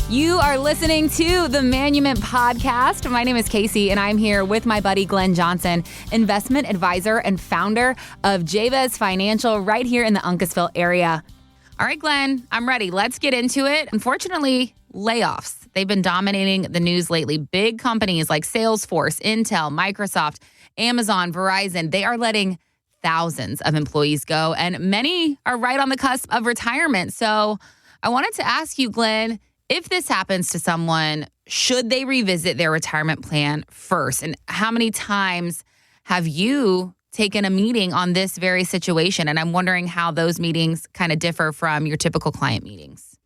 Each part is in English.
You are listening to the Manumit Podcast. My name is Casey, and I'm here with my buddy Glenn Johnson, investment advisor and founder of Jabez Financial right here in the Uncasville area. All right, Glenn, I'm ready. Let's get into it. Unfortunately, layoffs. They've been dominating the news lately. Big companies like Salesforce, Intel, Microsoft, Amazon, Verizon, they are letting thousands of employees go, and many are right on the cusp of retirement. So I wanted to ask you, Glenn, if this happens to someone, should they revisit their retirement plan first? And how many times have you taken a meeting on this very situation? And I'm wondering how those meetings kind of differ from your typical client meetings.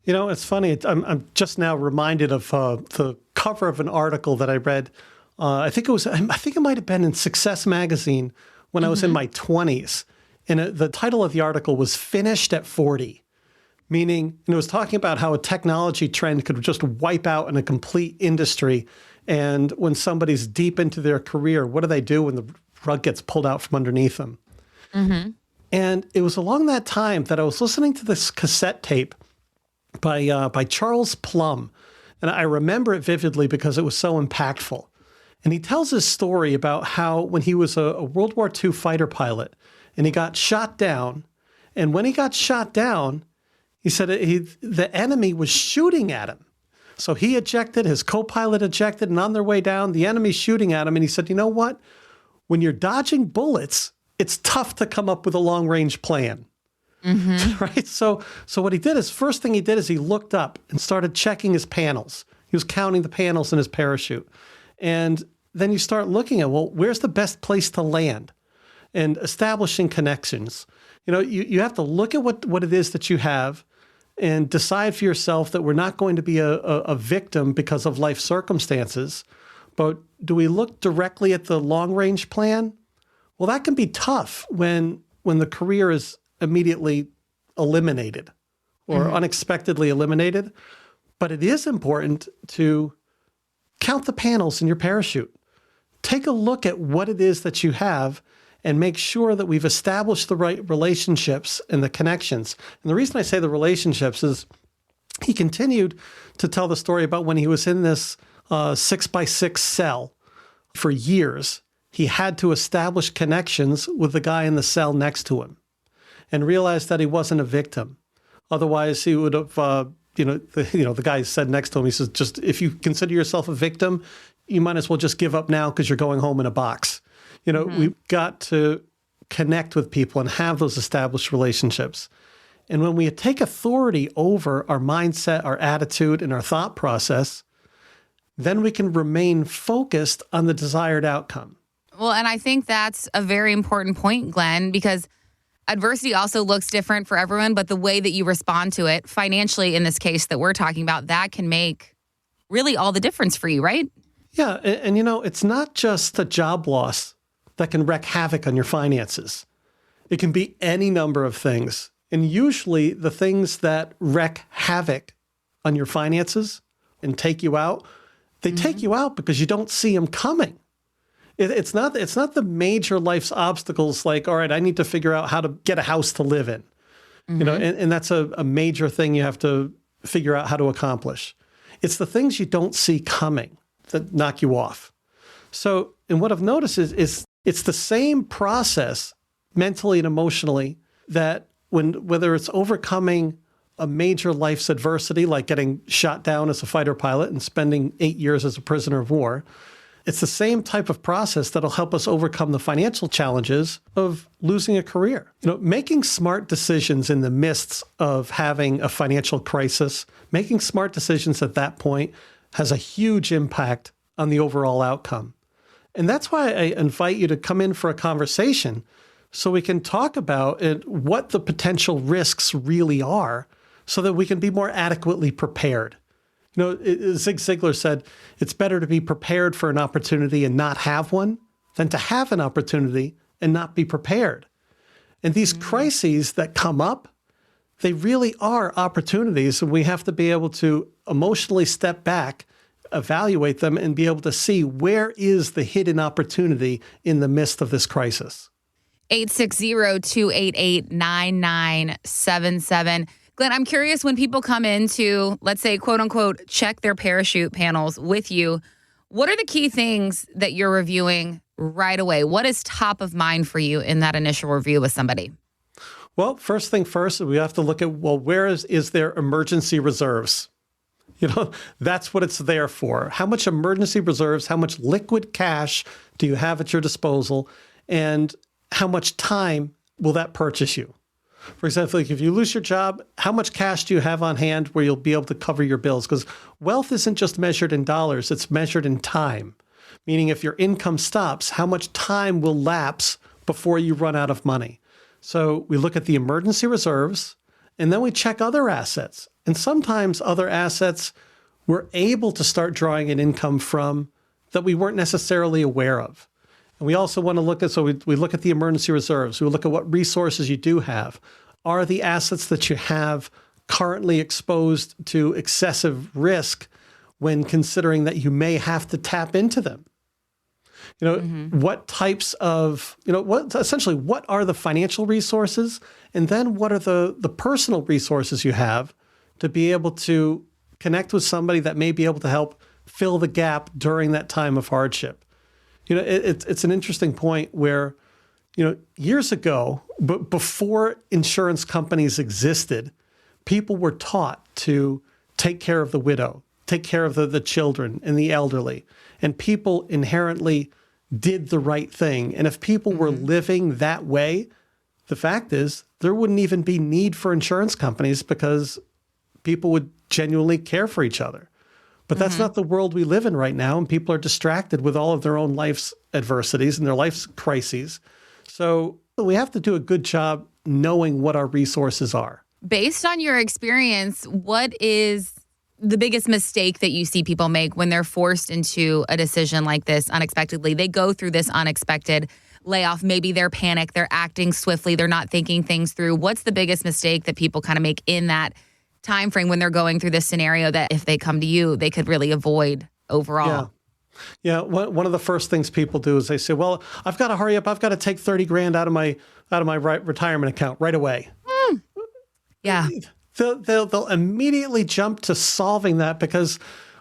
You know, it's funny. I'm just now reminded of the cover of an article that I read. I think it might have been in Success Magazine when I was in my 20s. And the title of the article was "Finished at 40." Meaning, it was talking about how a technology trend could just wipe out a complete industry. And when somebody's deep into their career, what do they do when the rug gets pulled out from underneath them? Mm-hmm. And it was along that time that I was listening to this cassette tape by Charles Plum. And I remember it vividly because it was so impactful. And he tells his story about how when he was a World War II fighter pilot and he got shot down, and when he got shot down, he said the enemy was shooting at him. So he ejected, his co-pilot ejected, and on their way down, the enemy's shooting at him. And he said, you know what? When you're dodging bullets, it's tough to come up with a long-range plan. Mm-hmm. Right? So what he did is, first thing he did is he looked up and started checking his panels. He was counting the panels in his parachute. And then you start looking at, well, where's the best place to land? And establishing connections. You know, you have to look at what it is that you have and decide for yourself that we're not going to be a victim because of life circumstances. But do we look directly at the long-range plan? Well, that can be tough when the career is immediately eliminated or unexpectedly eliminated. But it is important to count the panels in your parachute. Take a look at what it is that you have and make sure that we've established the right relationships and the connections. And the reason I say the relationships is he continued to tell the story about when he was in this 6x6 cell for years. He had to establish connections with the guy in the cell next to him and realized that he wasn't a victim. Otherwise, he would have, the guy said next to him, he says, just if you consider yourself a victim, you might as well just give up now because you're going home in a box. You know, we've got to connect with people and have those established relationships. And when we take authority over our mindset, our attitude, and our thought process, then we can remain focused on the desired outcome. Well, and I think that's a very important point, Glenn, because adversity also looks different for everyone, but the way that you respond to it financially, in this case that we're talking about, that can make really all the difference for you, right? Yeah. And you know, it's not just a job loss that can wreak havoc on your finances. It can be any number of things. And usually the things that wreak havoc on your finances and take you out, they take you out because you don't see them coming. It's not the major life's obstacles like, all right, I need to figure out how to get a house to live in. You know, and that's a major thing you have to figure out how to accomplish. It's the things you don't see coming that knock you off. So, and what I've noticed is it's the same process mentally and emotionally that whether it's overcoming a major life's adversity, like getting shot down as a fighter pilot and spending 8 years as a prisoner of war, it's the same type of process that'll help us overcome the financial challenges of losing a career. You know, making smart decisions in the midst of having a financial crisis, making smart decisions at that point has a huge impact on the overall outcome. And that's why I invite you to come in for a conversation so we can talk about what the potential risks really are so that we can be more adequately prepared. You know, Zig Ziglar said, it's better to be prepared for an opportunity and not have one than to have an opportunity and not be prepared. And these crises that come up, they really are opportunities, and we have to be able to emotionally step back, evaluate them, and be able to see where is the hidden opportunity in the midst of this crisis. 860-288-9977. Glenn, I'm curious, when people come in to, let's say, quote unquote, check their parachute panels with you, what are the key things that you're reviewing right away? What is top of mind for you in that initial review with somebody? Well, first thing first, we have to look at, well, where is there emergency reserves? That's what it's there for. How much emergency reserves, how much liquid cash do you have at your disposal, and how much time will that purchase you? For example, like if you lose your job, how much cash do you have on hand where you'll be able to cover your bills? Because wealth isn't just measured in dollars, it's measured in time. Meaning if your income stops, how much time will lapse before you run out of money? So we look at the emergency reserves, and then we check other assets. And sometimes other assets we're able to start drawing an income from that we weren't necessarily aware of. And we also want to look at, so we look at the emergency reserves. We look at what resources you do have. Are the assets that you have currently exposed to excessive risk when considering that you may have to tap into them? What types of, what are the financial resources? And then what are the personal resources you have to be able to connect with somebody that may be able to help fill the gap during that time of hardship? It's an interesting point where, years ago, but before insurance companies existed, people were taught to take care of the widow, take care of the children and the elderly. And people inherently did the right thing. And if people were living that way, the fact is there wouldn't even be need for insurance companies because people would genuinely care for each other. But that's not the world we live in right now, and people are distracted with all of their own life's adversities and their life's crises. So we have to do a good job knowing what our resources are. Based on your experience, what is the biggest mistake that you see people make when they're forced into a decision like this unexpectedly? They go through this unexpected layoff. Maybe they're panicked, they're acting swiftly, they're not thinking things through. What's the biggest mistake that people kind of make in that time frame when they're going through this scenario that if they come to you, they could really avoid overall? Yeah. One of the first things people do is they say, well, I've got to hurry up. I've got to take 30 grand out of my retirement account right away. Yeah. They'll immediately jump to solving that because,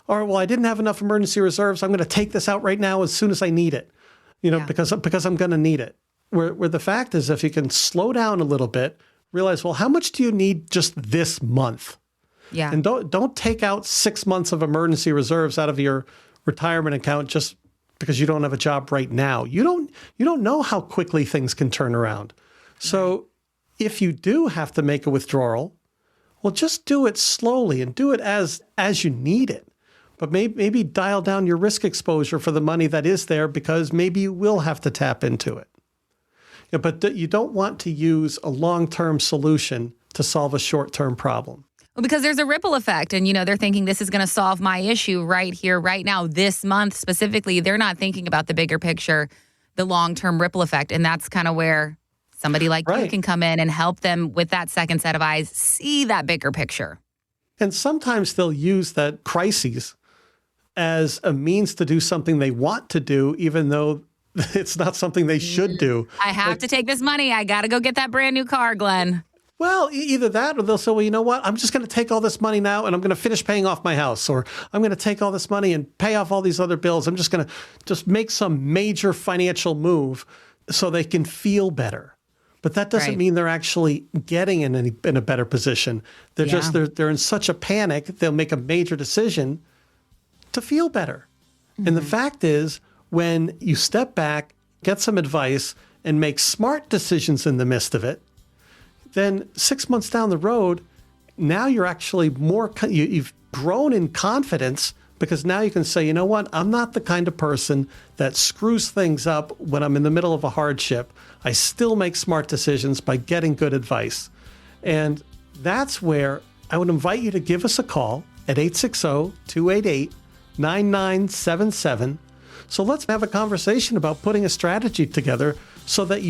I didn't have enough emergency reserves. I'm going to take this out right now as soon as I need it, because I'm going to need it. Where the fact is, if you can slow down a little bit, realize, well, how much do you need just this month? Yeah. And don't take out 6 months of emergency reserves out of your retirement account just because you don't have a job right now. You don't know how quickly things can turn around. So if you do have to make a withdrawal, well, just do it slowly and do it as you need it. But maybe dial down your risk exposure for the money that is there because maybe you will have to tap into it. Yeah, but you don't want to use a long-term solution to solve a short-term problem. Well, because there's a ripple effect and, they're thinking this is going to solve my issue right here, right now, this month specifically. They're not thinking about the bigger picture, the long-term ripple effect. And that's kind of where somebody like you can come in and help them with that second set of eyes, see that bigger picture. And sometimes they'll use that crises as a means to do something they want to do, even though it's not something they should do. I have to take this money. I got to go get that brand new car, Glenn. Well, either that or they'll say, well, you know what? I'm just going to take all this money now and I'm going to finish paying off my house, or I'm going to take all this money and pay off all these other bills. I'm just going to make some major financial move so they can feel better. But that doesn't mean they're actually getting in a better position. They're in such a panic, they'll make a major decision to feel better. And the fact is, when you step back, get some advice, and make smart decisions in the midst of it, then 6 months down the road, now you're actually you've grown in confidence because now you can say, you know what, I'm not the kind of person that screws things up when I'm in the middle of a hardship. I still make smart decisions by getting good advice. And that's where I would invite you to give us a call at 860-288-9977. So let's have a conversation about putting a strategy together so that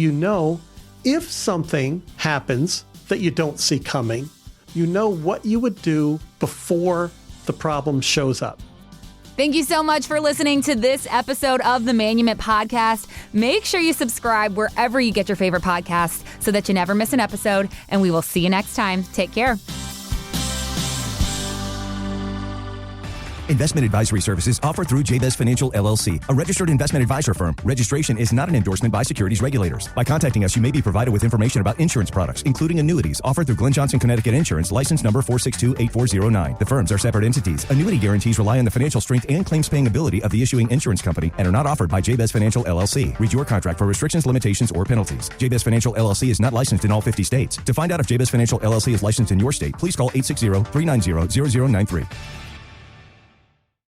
if something happens that you don't see coming, you know what you would do before the problem shows up. Thank you so much for listening to this episode of the Manumit Podcast. Make sure you subscribe wherever you get your favorite podcasts so that you never miss an episode, and we will see you next time. Take care. Investment advisory services offered through Jabez Financial, LLC, a registered investment advisor firm. Registration is not an endorsement by securities regulators. By contacting us, you may be provided with information about insurance products, including annuities offered through Glenn Johnson, Connecticut Insurance, license number 4628409. The firms are separate entities. Annuity guarantees rely on the financial strength and claims-paying ability of the issuing insurance company and are not offered by Jabez Financial, LLC. Read your contract for restrictions, limitations, or penalties. Jabez Financial, LLC is not licensed in all 50 states. To find out if Jabez Financial, LLC is licensed in your state, please call 860-390-0093.